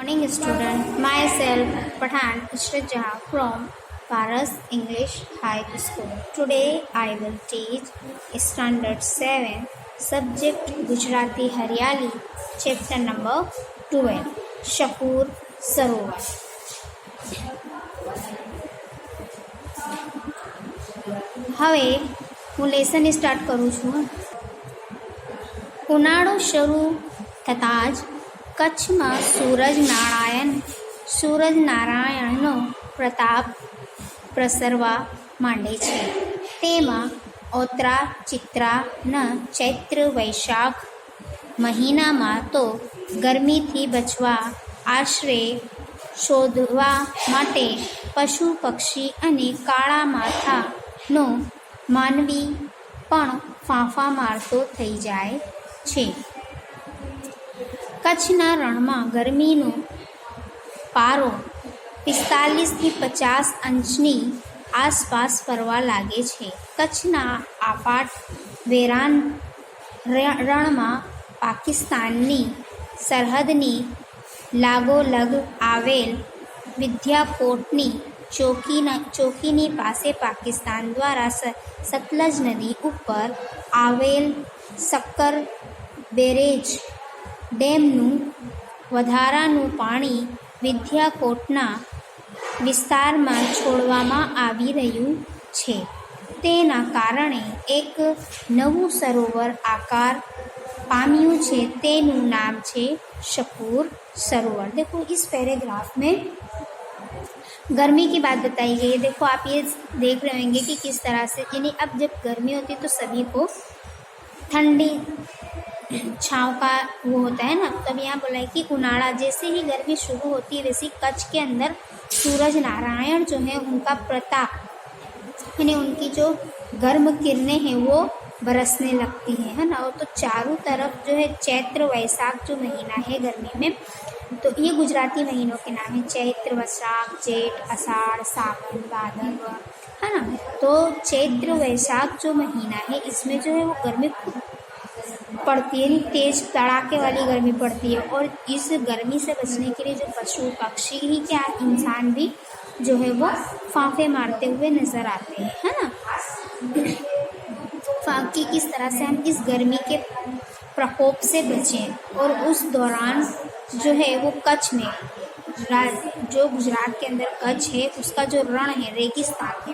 Morning student, myself Pathan Ishrat Jahan from Paras English High School. Today I will teach Standard 7 Subject Gujarati Haryali Chapter number 12 Shakur Sarovar. હવે હું lesson start કરું છું. ઉનાળો શરૂ થતાં જ કચ્છમાં સૂરજનારાયણનો પ્રતાપ પ્રસરવા માંડે છે. તેમાં ઓત્રા ચિત્રાના ચૈત્ર વૈશાખ મહિનામાં તો ગરમીથી બચવા આશ્રય શોધવા માટે પશુ પક્ષી અને કાળા માથાનો માનવી પણ ફાંફા મારતો થઈ જાય છે. કચ્છના રણમાં ગરમીનો પારો 45થી 50 અંશની આસપાસ ફરવા લાગે છે. કચ્છના આપાટ વેરાન રણમાં પાકિસ્તાનની સરહદની લાગોલગ આવેલ વિદ્યાકોટની ચોકીની પાસે પાકિસ્તાન દ્વારા સતલજ નદી ઉપર આવેલ શક્કર બેરેજ ડેમનું વધારાનું પાણી વિદ્યાકોટના વિસ્તારમાં છોડવામાં આવી રહ્યું છે. તેના કારણે એક નવું સરોવર આકાર પામ્યું છે. તેનું નામ છે शकूर सरोवर. देखो इस पैराग्राफ में गर्मी की बात बताई गई है. देखो आप ये देख रहे होंगे कि किस तरह से यानी अब जब गर्मी होती है तो सभी को ठंडी छाँव का वो होता है ना. तब यहाँ बोला है कि उनाड़ा जैसे ही गर्मी शुरू होती है वैसे कच्छ के अंदर सूरज नारायण जो है उनका प्रताप यानी उनकी जो गर्म किरणें हैं वो बरसने लगती है ना. और तो चारों तरफ जो है चैत्र वैशाख जो महीना है गर्मी में, तो ये गुजराती महीनों के नाम है. चैत्र वैशाख जेठ आषाढ़ सावन भादर है ना. तो चैत्र वैशाख जो महीना है इसमें जो है वो गर्मी खूब पड़ती है, तेज तड़ाके वाली गर्मी पड़ती है. और इस गर्मी से बचने के लिए जो पशु पक्षी ही क्या इंसान भी जो है वो फांफे मारते हुए नजर आते हैं है ना. कि किस तरह से हम इस गर्मी के प्रकोप से बचें. और उस दौरान जो है वो कच्छ में जो गुजरात के अंदर कच्छ है उसका जो रण है रेगिस्तान है.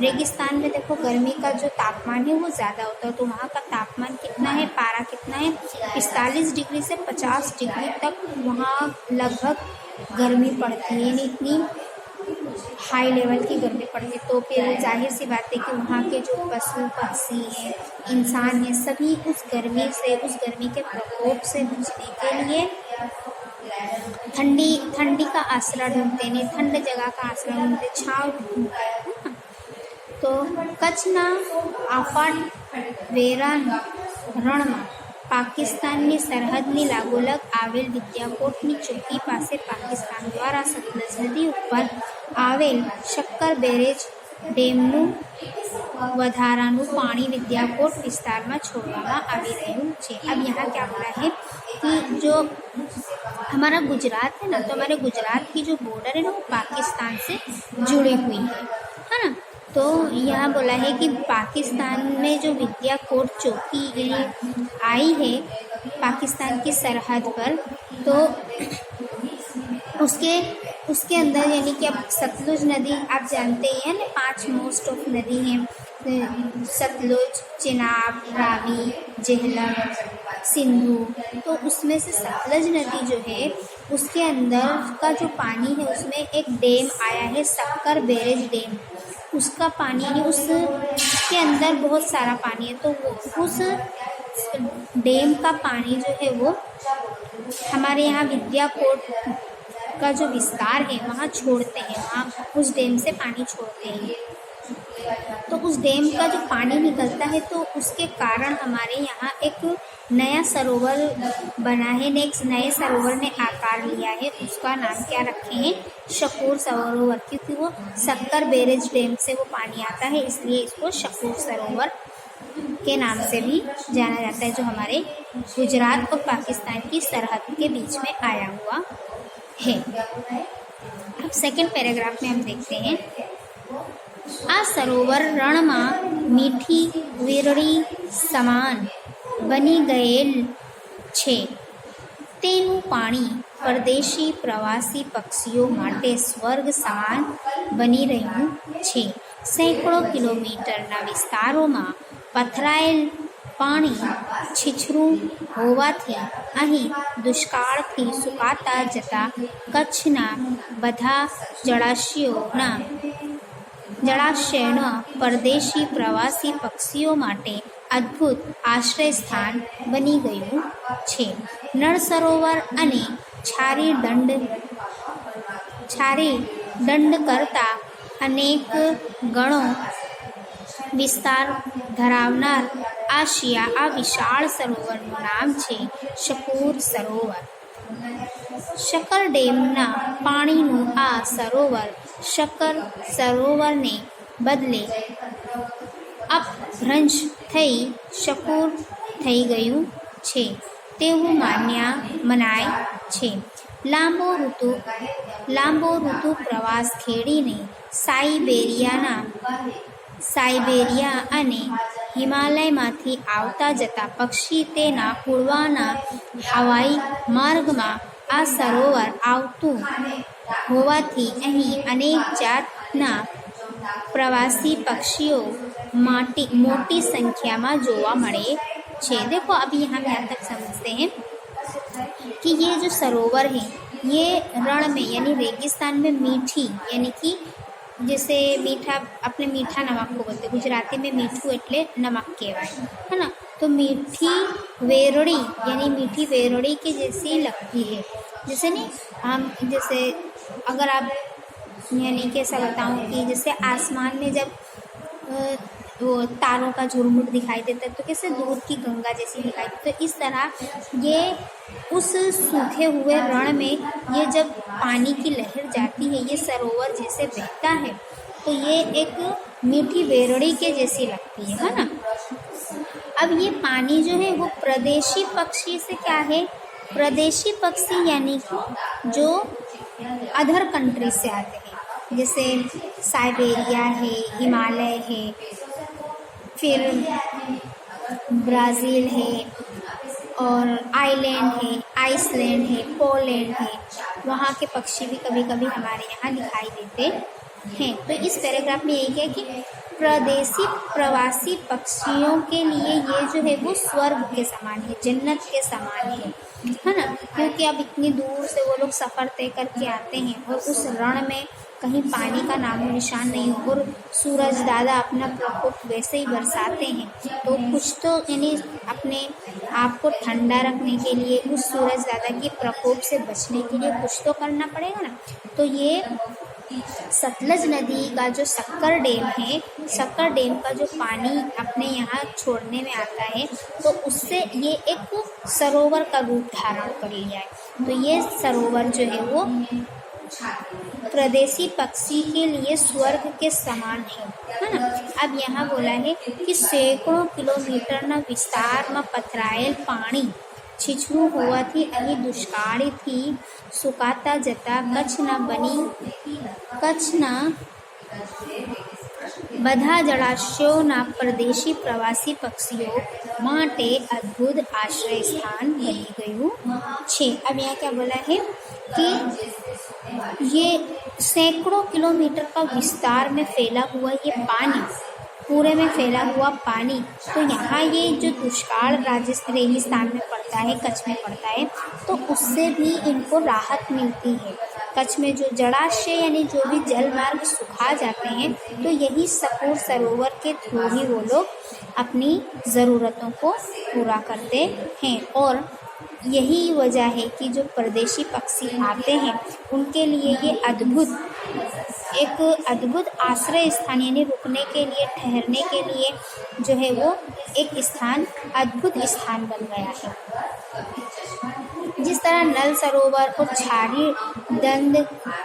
रेगिस्तान में देखो गर्मी का जो तापमान है वो ज़्यादा होता है. तो वहाँ का तापमान कितना है, पारा कितना है, 45 डिग्री से 50 डिग्री तक वहाँ लगभग गर्मी पड़ती है. यानी इतनी हाई लेवल की गर्मी पड़ती है. तो फिर जाहिर सी बात है कि वहाँ के जो पशु पक्षी हैं इंसान हैं सभी उस गर्मी के प्रकोप से बचने के लिए ठंडी का आसरा ढूंढते हैं, ठंड जगह का आसरा ढूंढते, छाँव ढूंढते हैं ना. तो કચ્છના આફાટ વેરાન રણમાં પાકિસ્તાનની સરહદની લાગોલગ આવેલ વિદ્યાકોટની ચોકી પાસે પાકિસ્તાન દ્વારા સતલજ નદી ઉપર આવેલ શક્કર બેરેજ ડેમનું વધારાનું પાણી વિદ્યાકોટ વિસ્તારમાં છોડવામાં આવી રહ્યું છે. अब यहाँ क्या बोला है कि जो हमारा गुजरात है ना, तो हमारे गुजरात की जो बॉर्डर है ना वो पाकिस्तान से जुड़ी हुई है ना. तो यहाँ बोला है कि पाकिस्तान में जो विद्याकोट चौकी आई है पाकिस्तान की सरहद पर, तो उसके अंदर यानी कि अब सतलुज नदी आप जानते ही हैं ना, 5 मोस्ट ऑफ नदी हैं सतलुज, चिनाब, रावी, झेलम, सिंधु. तो उसमें से सतलज नदी जो है उसके अंदर का जो पानी है उसमें एक डैम आया है शक्कर बैरेज डैम. उसका पानी उसके अंदर बहुत सारा पानी है. तो उस डैम का पानी जो है वो हमारे यहाँ विद्याकोट का जो विस्तार है वहाँ छोड़ते हैं, वहाँ उस डैम से पानी छोड़ते हैं. तो उस डैम का जो पानी निकलता है तो उसके कारण हमारे यहाँ एक नया सरोवर बना है. नेक्स्ट नए सरोवर ने आकार लिया है. उसका नाम क्या रखे हैं, शकूर सरोवर, क्योंकि वो शक्कर बैरेज डैम से वो पानी आता है इसलिए इसको शकूर सरोवर के नाम से भी जाना जाता है, जो हमारे गुजरात और पाकिस्तान की सरहद के बीच में आया हुआ है। अब सेकंड पैराग्राफ में हम देखते हैं, આ સરોવર રણમાં મીઠી વીરડી સમાન બની ગયેલ છે. તેનું પાણી પરદેશી પ્રવાસી પક્ષીઓ માટે સ્વર્ગ સમાન બની રહ્યું છે. સેંકડો કિલોમીટરના વિસ્તારોમાં પથરાયેલ પાણી છીછરું હોવાથી અહીં દુષ્કાળથી સુકાતા જતા કચ્છના બધા જળાશયોના પરદેશી પ્રવાસી પક્ષીઓ માટે અદ્ભુત આશ્રય સ્થાન બની ગયું છે. નળ સરોવર અને છારી દંડ કરતાં અનેક ગણો વિસ્તાર ધરાવનાર આ વિશાળ સરોવરનું નામ છે શકુર સરોવર. શકર ડેમના પાણીનું આ સરોવર શકર સરોવરને બદલે અપભ્રંશ થઈ શકુર થઈ ગયું છે તેવું મનાય છે. લાંબો ઋતુ પ્રવાસ ખેડીને સાઇબેરિયા અને હિમાલયમાંથી આવતા જતા પક્ષી તેના ઉડવાના હવાઈ માર્ગમાં આ સરોવર આવતું હોવાથી અહીં અનેક જાતના प्रवासी पक्षियों मोटी संख्या में जोवा मळे छे. देखो अभी हम यहाँ तक समझते हैं कि ये जो सरोवर है ये रण में यानी रेगिस्तान में मीठी यानी कि जैसे मीठा अपने मीठा नमक को बोलते, गुजराती में मीठू एटले नमक कहवाय है ना. तो मीठी वेरड़ी यानी मीठी वेरड़ी के जैसी लगती है. जैसे नहीं हम जैसे अगर आप यानी कि ऐसा बताऊँ कि जैसे आसमान में जब वो तारों का झुरमुट दिखाई देता है तो कैसे दूर की गंगा जैसी दिखाई देती, तो इस तरह ये उस सूखे हुए रण में ये जब पानी की लहर जाती है ये सरोवर जैसे बहता है तो ये एक मीठी बेरड़ी के जैसी लगती है ना. अब ये पानी जो है वो प्रदेशी पक्षी से क्या है, प्रदेशी पक्षी यानी कि जो अदर कंट्री से आते हैं जैसे साइबेरिया है, हिमालय है, फिर ब्राज़ील है और आइसलैंड है, पोलैंड है, वहाँ के पक्षी भी कभी कभी हमारे यहाँ दिखाई देते हैं. तो इस पैराग्राफ में यही है कि प्रदेशी प्रवासी पक्षियों के लिए ये जो है वो स्वर्ग के समान है, जन्नत के समान है ना. क्योंकि अब इतनी दूर से वो लोग सफ़र तय करके आते हैं और उस रण में कहीं पानी का नामो निशान नहीं हो और सूरज दादा अपना प्रकोप वैसे ही बरसाते हैं तो कुछ तो यानी अपने आप को ठंडा रखने के लिए उस सूरज दादा के प्रकोप से बचने के लिए कुछ तो करना पड़ेगा ना. तो ये सतलज नदी का जो सक्कर डैम है, सक्कर डैम का जो पानी अपने यहाँ छोड़ने में आता है तो उससे ये एक सरोवर का रूप धारण कर लिया है. तो ये सरोवर जो है वो प्रदेशी पक्षी के लिए स्वर्ग के समान है ना. अब यहाँ बोला है कि सैकड़ों किलोमीटर ना विस्तार में पथराયેલ पानी છીછરું હોવાથી અહીં દુષ્કાળથી સુકાતા જતા કચ્છના બધા જળાશયોના પરદેશી પ્રવાસી પક્ષીઓ માટે અદ્ભુત આશ્રય સ્થાન બની ગયું છે. अब यहाँ क्या बोला है कि ये सैकड़ों किलोमीटर का विस्तार में फैला हुआ ये पानी, पूरे में फैला हुआ पानी, तो यहाँ ये जो दुष्काल रेगिस्तान में पड़ता है, कच्छ में पड़ता है, तो उससे भी इनको राहत मिलती है. कच्छ में जो जलाशय यानी जो भी जल मार्ग सुखा जाते हैं तो यही सकूर सरोवर के थ्रू ही वो लोग अपनी ज़रूरतों को पूरा करते हैं. और यही वजह है कि जो परदेशी पक्षी आते हैं उनके लिए ये एक अद्भुत आश्रय स्थान यानी रुकने के लिए, ठहरने के लिए जो है वो एक स्थान, अद्भुत स्थान बन गया है. जिस तरह नल सरोवर और छारी दंड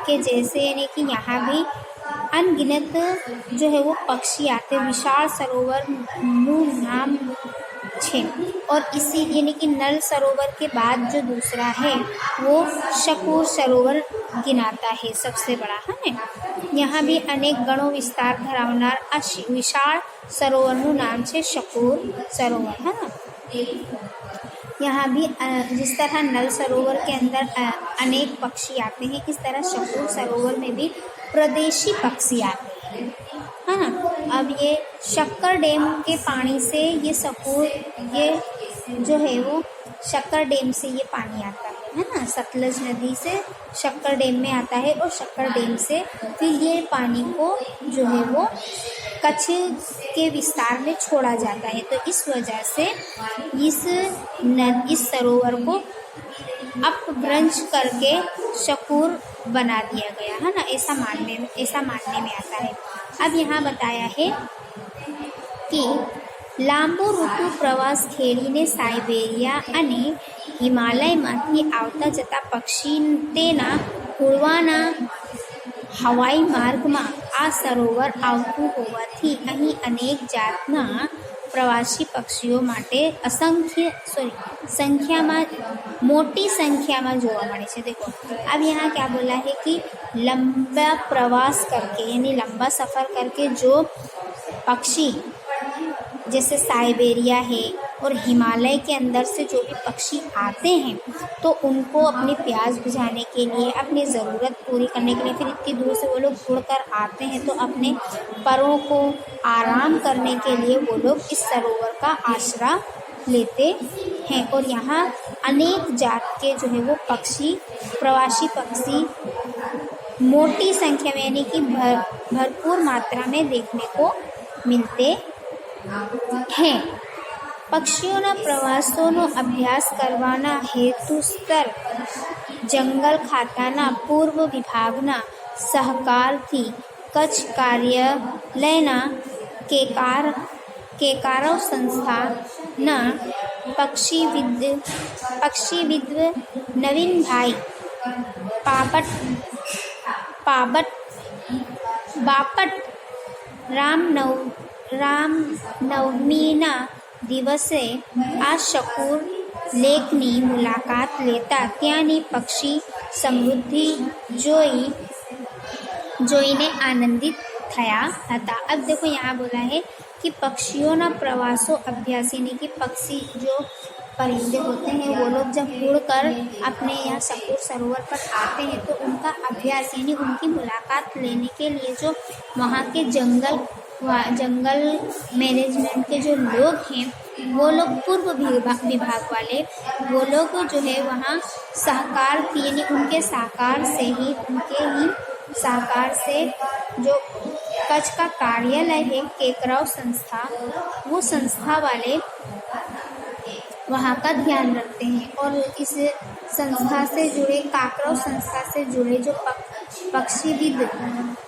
के जैसे यानी कि यहाँ भी अनगिनत जो है वो पक्षी आते, विशाल सरोवर નું નામ છે और इसी यानी कि नल सरोवर के बाद जो दूसरा है वो शकूर सरोवर गिनाता है, सबसे बड़ा है ना। यहाँ भी अनेक गणों विस्तार धरावनार विशाल सरोवरનું नाम છે શકूर सरोवर, है ना। यहाँ भी जिस तरह नल सरोवर के अंदर अनेक पक्षी आते हैं, इस तरह शकूर सरोवर में भी प्रदेशी पक्षी आते हैं, है ना। अब ये शक्कर डैम के पानी से ये शकूर, ये जो है वो शक्कर डैम से ये पानी आता है ना। सतलज नदी से शक्कर डैम में आता है और शक्कर डैम से फिर ये पानी को जो है वो कच्छ के विस्तार में छोड़ा जाता है। तो इस वजह से इस सरोवर को अपभ्रंश करके शकूर बना दिया गया, है ना। ऐसा मानने में आता है। अब यहाँ बताया है कि લાંબો ઋતુ પ્રવાસ ખેડીને સાઇબેરિયા અને હિમાલયમાંથી આવતા જતા પક્ષી તેના ઉડવાના હવાઈ માર્ગમાં આ સરોવર આવતું હોવાથી અહીં અનેક જાતના પ્રવાસી પક્ષીઓ માટે मोटी संख्या में જોવા મળે છે। देखो अब यहाँ क्या बोला है कि लंबा प्रवास करके यानी लंबा सफ़र करके जो पक्षी जैसे साइबेरिया है और हिमालय के अंदर से जो भी पक्षी आते हैं तो उनको अपनी प्यास बुझाने के लिए, अपनी ज़रूरत पूरी करने के लिए, फिर इतनी दूर से वो लोग उड़कर आते हैं तो अपने परों को आराम करने के लिए वो लोग इस सरोवर का आसरा लेते हैं। और यहाँ अनेक जात के जो है वो पक्षी, प्रवासी पक्षी मोटी संख्या में यानी कि भरपूर मात्रा में देखने को मिलते हैं। પક્ષીઓના પ્રવાસોનો અભ્યાસ કરવાના હેતુસર જંગલ ખાતાના પૂર્વ વિભાગના સહકારથી કચ્છ કાર્યાલયના કેકારો સંસ્થાના પક્ષીવિદ નવીનભાઈ બાપટ રામનવમીના દિવસે આ શકૂર લેકની મુલાકાત લેતા ત્યાંની પક્ષી સમૃદ્ધિ જોઈને આનંદિત થયા હતા। अब देखो यहाँ बोला है कि पक्षियों ना प्रवासों अभ्यास यानी कि पक्षी जो परिंदे होते हैं वो लोग जब उड़कर अपने यहाँ शकूर सरोवर पर आते हैं तो उनका अभ्यास यानी उनकी मुलाकात लेने के लिए जो वहाँ के जंगल मैनेजमेंट के जो लोग हैं वो लोग पूर्व विभाग वाले वो लोग जो है वहाँ सहकार यानी उनके सहकार से जो कच्छ का कार्यालय है केकराव संस्था, वो संस्था वाले वहाँ का ध्यान रखते हैं। और इस संस्था से जुड़े काकराव संस्था से जुड़े जो पक्षीविद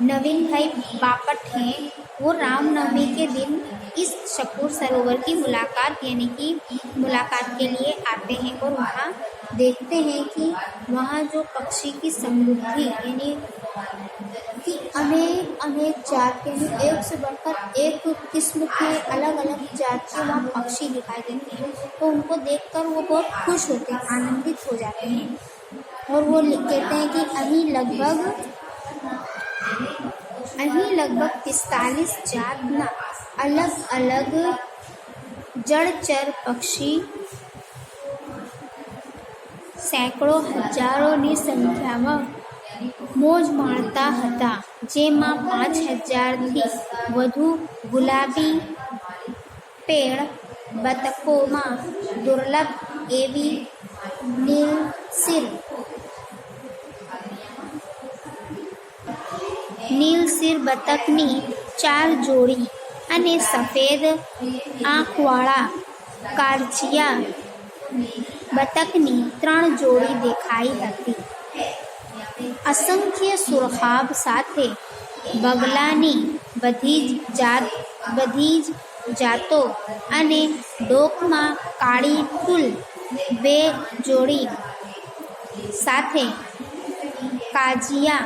नवीन भाई बापट हैं वो रामनवमी के दिन इस शकूर सरोवर की मुलाकात यानी कि मुलाकात के लिए आते हैं और वहाँ देखते हैं कि वहाँ जो पक्षी की समृद्धि यानी कि अनेक जात के एक से बढ़कर एक किस्म के अलग अलग जात के वहाँ पक्षी दिखाई देते हैं। तो उनको देखकर वो बहुत खुश होते हैं, आनंदित हो जाते हैं। और वो कहते हैं कि अहीं लगभग 45 जातना अलग अलग जड़चर पक्षी सैकड़ों हजारों संख्या में मोज मारता हता, जेमा 5000 थी વધુ गुलाबी पेड़ बतको में दुर्लभ एवी नीलसिर बतकनी 4 जोड़ी અને સફેદ આંખવાળા કારચિયા બતકની 3 જોડી દેખાઈ હતી। असंख्य સુરખાબ સાથે બગલાની બધી જાતો અને ડોકમાં કાળી ટૂલ 2 જોડી સાથે કાજિયા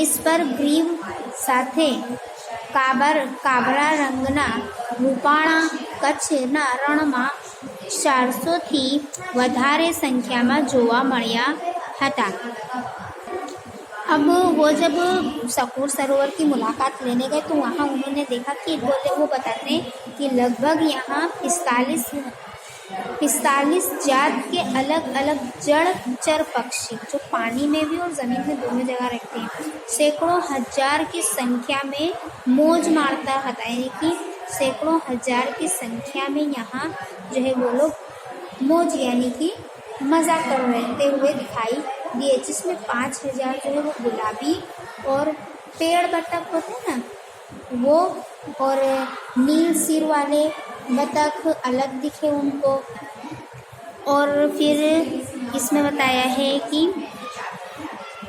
स्पर्ग्रीव સાથે કાબરા રંગના રૂપાણા કચ્છના રણમાં 400થી વધારે સંખ્યામાં જોવા મળ્યા હતા। अब वो जब सकूर सरोवर की मुलाकात लेने गए तो वहाँ उन्होंने देखा कि वो बताते हैं कि लगभग यहाँ 45 जात के अलग अलग जलचर पक्षी जो पानी में भी और जमीन में दोनों जगह रहते हैं सैकड़ों हजार की संख्या में मौज मारता था। यानी कि सैकड़ों हजार की संख्या में यहाँ जो है वो लोग मौज यानी कि मजा कर रहते हुए दिखाई दिए, जिसमें 5000 जो है वो गुलाबी और पेड़ बतख होते हैं ना वो, और नील सिर वाले बतख अलग दिखे उनको। और फिर इसमें बताया है कि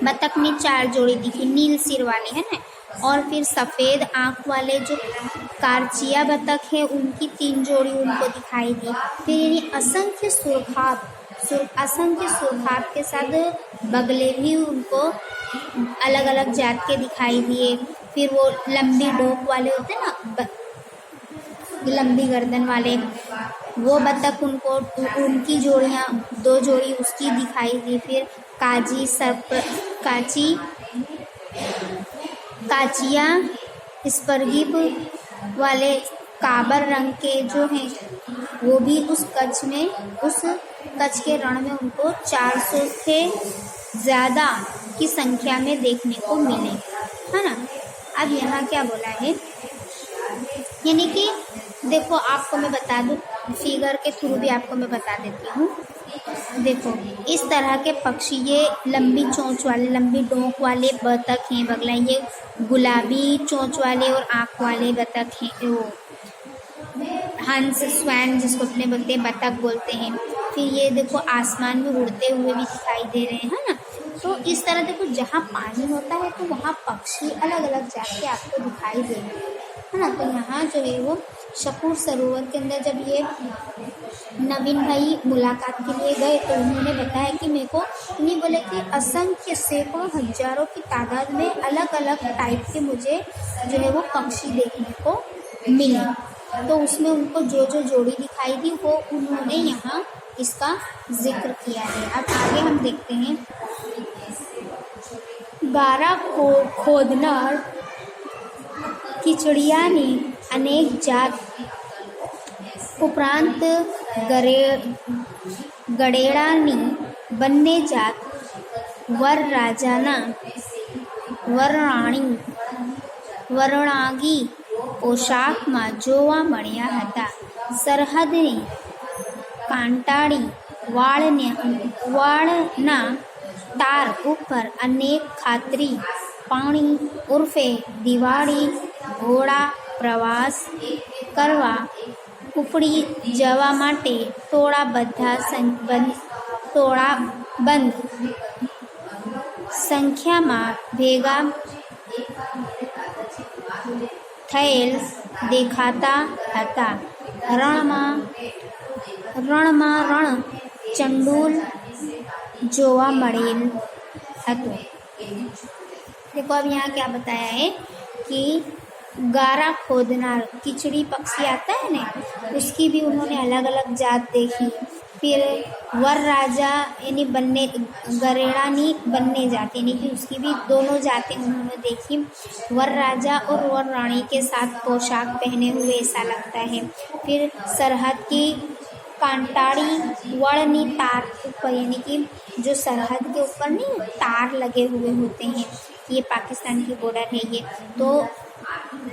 बतख में 4 जोड़ी दिखी नील सिर वाले है ना, और फिर सफ़ेद आँख वाले जो कारचिया बतख है उनकी 3 जोड़ी उनको दिखाई दी। फिर यानी असंख्य सुरखाब के साथ बगले भी उनको अलग अलग जात के दिखाई दिए। फिर वो लंबी डोक वाले होते हैं ना, लंबी गर्दन वाले वो बतख उनको उनकी जोड़ियाँ 2 जोड़ी उसकी दिखाई दी। फिर काचिया स्पर्गिप वाले काबर रंग के जो हैं वो भी उस कच्छ के रण में उनको 400 से ज़्यादा की संख्या में देखने को मिले, है ना। अब यहाँ क्या बोला है, यानी कि देखो आपको मैं बता दूँ, फिगर के थ्रू भी आपको मैं बता देती हूँ। देखो इस तरह के पक्षी ये लंबी चोंच वाले लंबी डोंक वाले बतख हैं बगला, ये गुलाबी चोंच वाले और आँख वाले बतख हैं, वो हंस स्वैन जिसको अपने बोलते हैं बतख बोलते हैं। फिर ये देखो आसमान में उड़ते हुए भी दिखाई दे रहे हैं ना। तो इस तरह देखो जहाँ पानी होता है तो वहाँ पक्षी अलग अलग जात के आपको दिखाई देंगे, है ना। तो यहाँ जो है वो सकूर सरोवर के अंदर जब ये नवीन भाई मुलाकात के लिए गए तो उन्होंने बताया कि मेरे को नहीं बोले कि असंख्य सैकड़ों हजारों की तादाद में अलग अलग टाइप के मुझे जो है वो पक्षी देखने को मिले। तो उसमें उनको जो जो जोड़ी दिखाई दी वो उन्होंने यहाँ इसका जिक्र किया है। अब आगे हम देखते हैं, गारा खोदनार किचड़ियानी अनेक जात उपरांत गडेड़ानी બંને જાત વરરાણી પોશાકમાં જોવા મળ્યા હતા। સરહદની કાંટાળી વાળના તાર ઉપર અનેક ખાતરી પાણી ઉર્ફે દિવાળી ઘોડા પ્રવાસ કરવા ઉપડી જવા માટે ટોળાબંધ સંખ્યામાં ભેગા થયેલ દેખાતા હતા। રણમાં ચંડુલ જોવા મળેલ હતું। देखो अब यहाँ क्या बताया है कि गारा खोदनार किचड़ी पक्षी आता है ना, उसकी भी उन्होंने अलग अलग जात देखी। फिर वर राजा यानी गरेड़ानी बनने जाते यानी कि उसकी भी दोनों जातें उन्होंने देखी। वर राजा और वर रानी के साथ पोशाक पहने हुए ऐसा लगता है। फिर सरहद की कांटाड़ी वड़नी तार ऊपर यानी कि जो सरहद के ऊपर नहीं तार लगे हुए होते हैं, ये पाकिस्तान की बॉर्डर है ये, तो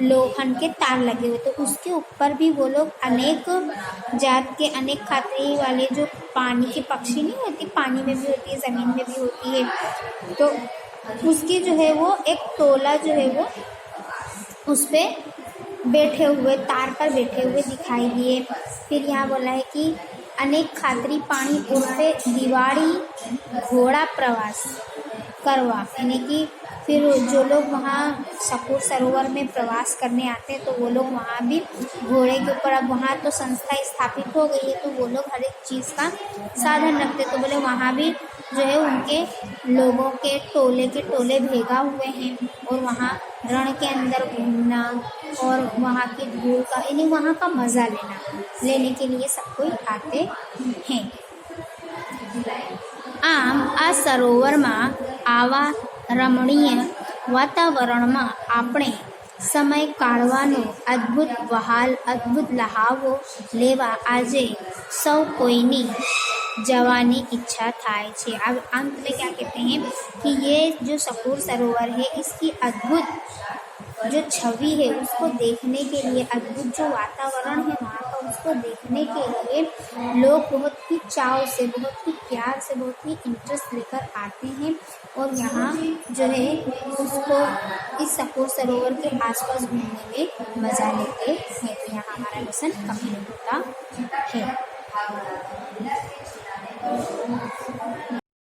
लोखंड के तार लगे हुए, तो उसके ऊपर भी वो लोग अनेक जात के अनेक खातरी वाले जो पानी के पक्षी नहीं होती, पानी में भी होती है ज़मीन में भी होती है, तो उसकी जो है वो एक टोला जो है वो उस पे बैठे हुए तार पर बैठे हुए दिखाई दिए। फिर यहाँ बोला है कि अनेक खातरी पानी उर्फे दिवाड़ी घोड़ा प्रवास करवा यानी कि फिर जो लोग वहाँ सकूर सरोवर में प्रवास करने आते हैं तो वो लोग वहाँ भी घोड़े के ऊपर, अब वहाँ तो संस्था स्थापित हो गई है तो वो लोग हर एक चीज़ का साधन रखते, तो बोले वहाँ भी जो है उनके लोगों के टोले भेगा हुए हैं और वहाँ रण के अंदर घूमना और वहाँ की धूल का यानी वहाँ का मज़ा लेने के लिए सब कोई आते हैं। આમ આ સરોવરમાં આવા રમણીય વાતાવરણમાં આપણે સમય કાઢવાનો અદ્ભુત લહાવો લેવા આજે સૌ કોઈની जवानी इच्छा थाय छे। अब अंत में क्या कहते हैं कि ये जो सपूर सरोवर है इसकी अद्भुत जो छवि है उसको देखने के लिए, अद्भुत जो वातावरण है वहाँ का उसको देखने के लिए लोग बहुत ही चाव से, बहुत ही प्यार से, बहुत ही इंटरेस्ट लेकर आते हैं और यहाँ जो है उसको इस सपूर सरोवर के आसपास घूमने में मज़ा लेते हैं। तो यहाँ हमारा लेसन कंप्लीट होता है।